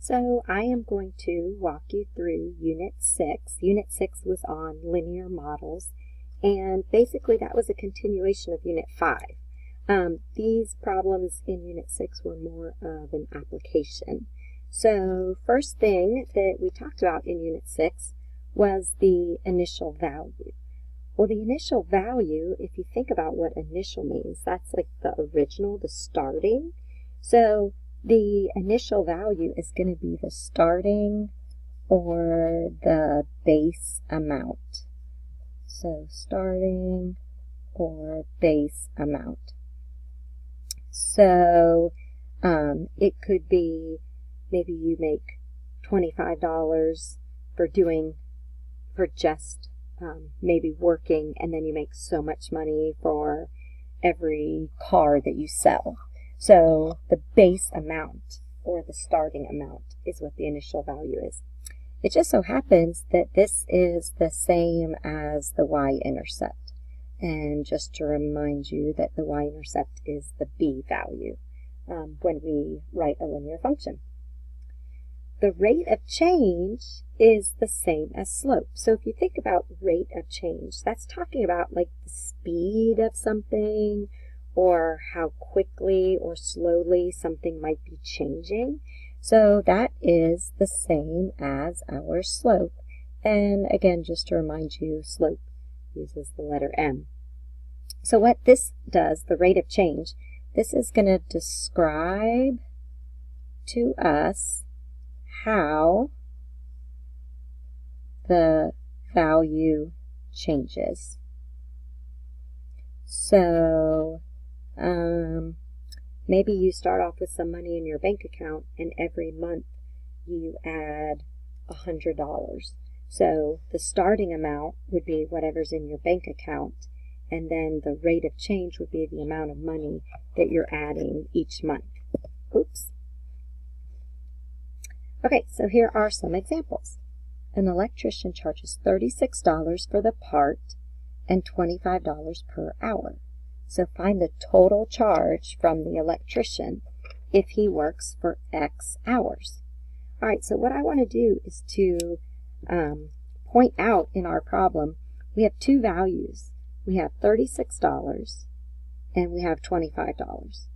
So I am going to walk you through Unit 6. Unit 6 was on linear models, and basically that was a continuation of Unit 5. These problems in Unit 6 were more of an application. So first thing that we talked about in Unit 6 was the initial value. Well, the initial value, if you think about what initial means, that's like the original, the starting. So the initial value is going to be the starting or the base amount. So starting or base amount. So it could be maybe you make $25 for just maybe working, and then you make so much money for every car that you sell. So the base amount or the starting amount is what the initial value is. It just so happens that this is the same as the y-intercept. And just to remind you that the y-intercept is the b value when we write a linear function. The rate of change is the same as slope. So if you think about rate of change, that's talking about like the speed of something or how quickly or slowly something might be changing. So that is the same as our slope. And again, just to remind you, slope uses the letter m. So what this does, the rate of change, this is going to describe to us how the value changes. So maybe you start off with some money in your bank account and every month you add $100. So the starting amount would be whatever's in your bank account, and then the rate of change would be the amount of money that you're adding each month. Oops. Okay, so here are some examples. An electrician charges $36 for the part and $25 per hour. So find the total charge from the electrician if he works for X hours. All right, so what I want to do is to point out in our problem, we have two values. We have $36 and we have $25.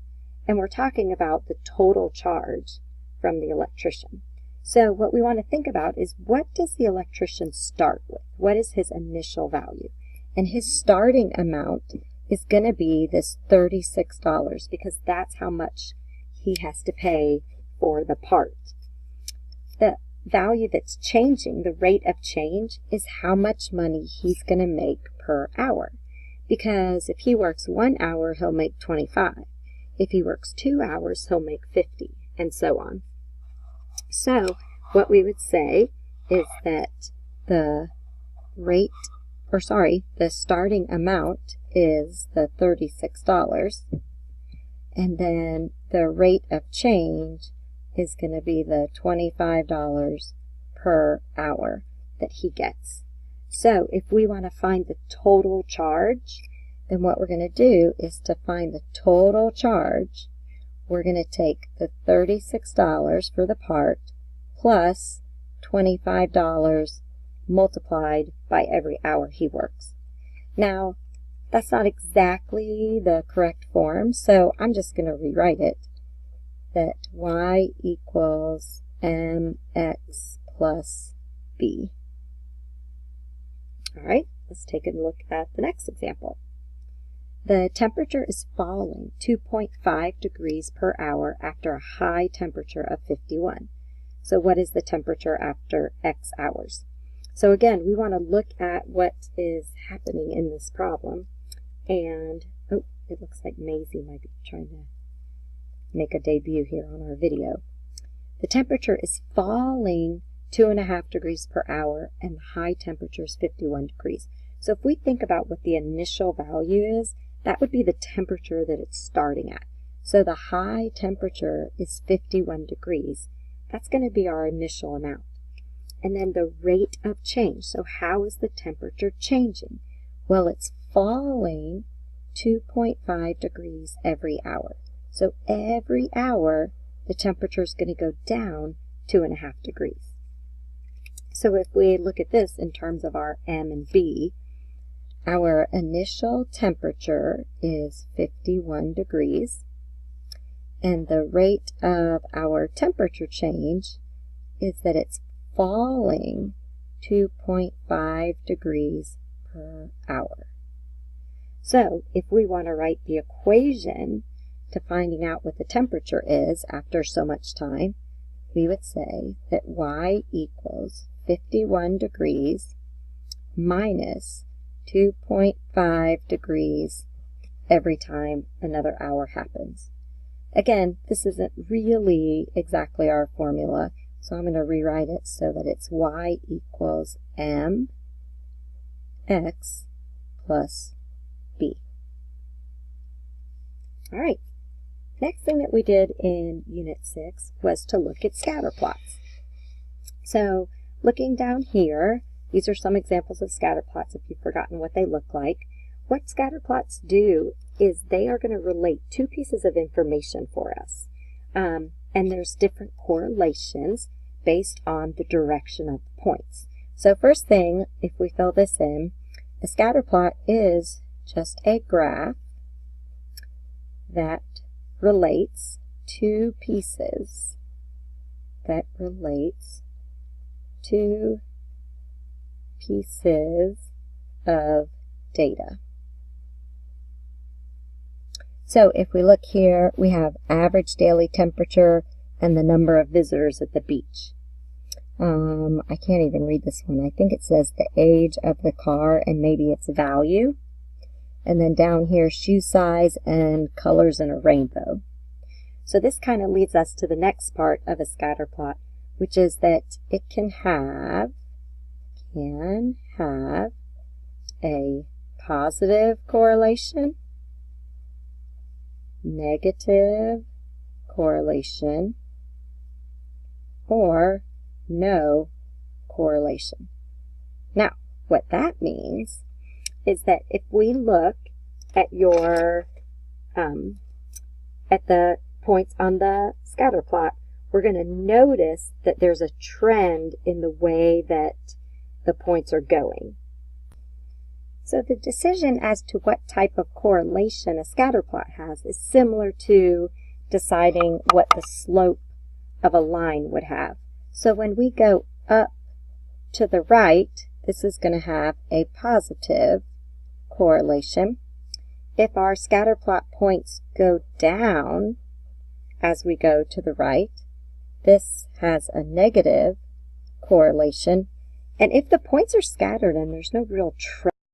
And we're talking about the total charge from the electrician. So what we want to think about is, what does the electrician start with? What is his initial value? And his starting amount is going to be this $36 because that's how much he has to pay for the part. The value that's changing, the rate of change, is how much money he's going to make per hour. Because if he works 1 hour, he'll make 25. If he works 2 hours, he'll make 50, and so on. So what we would say is that the starting amount is the $36, and then the rate of change is going to be the $25 per hour that he gets. So if we want to find the total charge, then what we're going to do is, to find the total charge, we're going to take the $36 for the part plus $25 multiplied by every hour he works. Now, that's not exactly the correct form, so I'm just going to rewrite it, that y equals mx plus b. All right, let's take a look at the next example. The temperature is falling 2.5 degrees per hour after a high temperature of 51. So what is the temperature after X hours? So again, we want to look at what is happening in this problem. And, oh, it looks like Maisie might be trying to make a debut here on our video. The temperature is falling 2.5 degrees per hour, and the high temperature is 51 degrees. So if we think about what the initial value is, that would be the temperature that it's starting at. So the high temperature is 51 degrees. That's going to be our initial amount. And then the rate of change. So how is the temperature changing? Well, it's falling 2.5 degrees every hour. So every hour, the temperature is going to go down 2.5 degrees. So if we look at this in terms of our M and B, our initial temperature is 51 degrees, and the rate of our temperature change is that it's falling 2.5 degrees per hour. So if we want to write the equation to finding out what the temperature is after so much time, we would say that y equals 51 degrees minus 2.5 degrees every time another hour happens. Again, this isn't really exactly our formula, so I'm going to rewrite it so that it's y equals mx plus b. All right. Next thing that we did in Unit 6 was to look at scatter plots. So looking down here, these are some examples of scatter plots if you've forgotten what they look like. What scatter plots do is they are going to relate two pieces of information for us. And there's different correlations based on the direction of the points. So first thing, if we fill this in, a scatter plot is just a graph that relates two pieces, of data. So if we look here, we have average daily temperature and the number of visitors at the beach. I can't even read this one. I think it says the age of the car and maybe its value. And then down here, shoe size and colors in a rainbow. So this kind of leads us to the next part of a scatter plot, which is that it can have a positive correlation, negative correlation, or no correlation. Now, what that means is that if we look at your at the points on the scatter plot, we're going to notice that there's a trend in the way that the points are going. So the decision as to what type of correlation a scatter plot has is similar to deciding what the slope of a line would have. So when we go up to the right, this is going to have a positive correlation. If our scatter plot points go down as we go to the right, this has a negative correlation. And if the points are scattered and there's no real trend